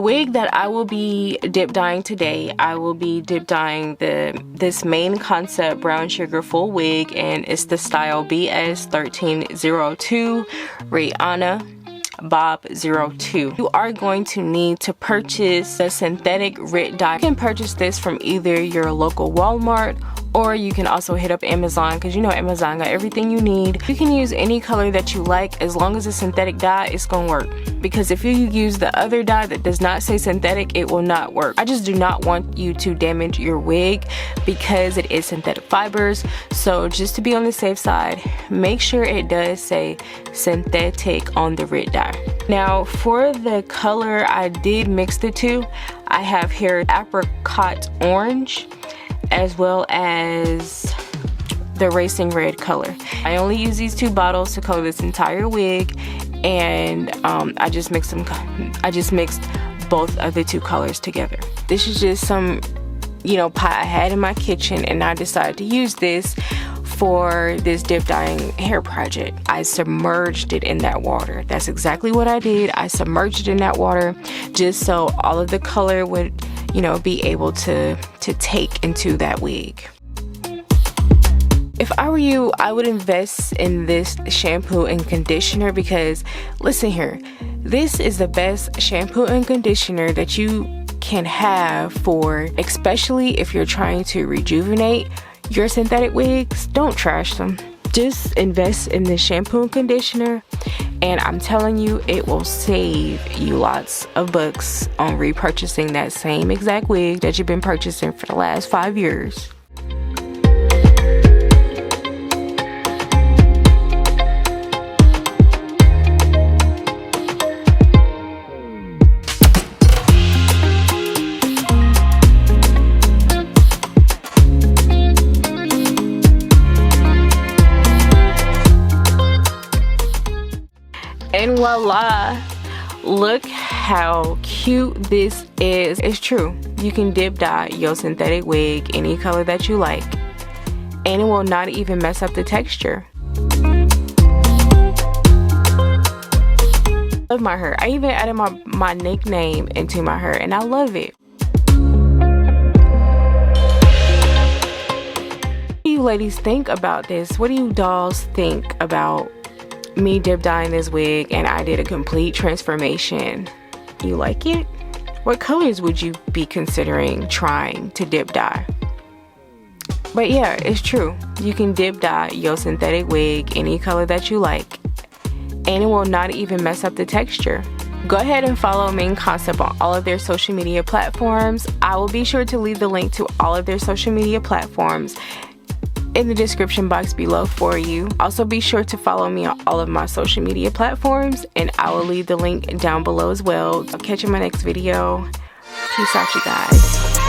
Wig that I will be dip dyeing today, I will be dip dyeing this main concept brown sugar full wig, and it's the style BS1302 Rihanna Bob 02. You are going to need to purchase a synthetic RIT dye. You can purchase this from either your local Walmart, or you can also hit up Amazon, because you know Amazon got everything you need. You can use any color that you like, as long as it's synthetic dye, it's gonna work. Because if you use the other dye that does not say synthetic, it will not work. I just do not want you to damage your wig because it is synthetic fibers. So just to be on the safe side, make sure it does say synthetic on the RIT dye. Now for the color, I did mix the two. I have here apricot orange as well as the racing red color. I only use these two bottles to color this entire wig, and I just mixed both of the two colors together. This is just some, you know, pot I had in my kitchen, and I decided to use this for this dip dyeing hair project. I submerged it in that water. That's exactly what I did. I submerged it in that water just so all of the color would, you know, be able to take into that wig. If I were you, I would invest in this shampoo and conditioner, because listen here, this is the best shampoo and conditioner that you can have for, especially if you're trying to rejuvenate your synthetic wigs. Don't trash them. Just invest in this shampoo and conditioner, and I'm telling you, it will save you lots of bucks on repurchasing that same exact wig that you've been purchasing for the last 5 years. And voila, look how cute this is. It's true, you can dip dye your synthetic wig any color that you like, and it will not even mess up the texture. I love my hair. I even added my nickname into my hair, and I love it. What do you ladies think about this? What do you dolls think about me dip dyeing this wig, and I did a complete transformation? You like it? What colors would you be considering trying to dip dye? But yeah, it's true, you can dip dye your synthetic wig any color that you like, and it will not even mess up the texture. Go ahead and follow Main Concept on all of their social media platforms. I will be sure to leave the link to all of their social media platforms in the description box below for you. Also be sure to follow me on all of my social media platforms, and I will leave the link down below as well. I'll catch you in my next video. Peace out, you guys.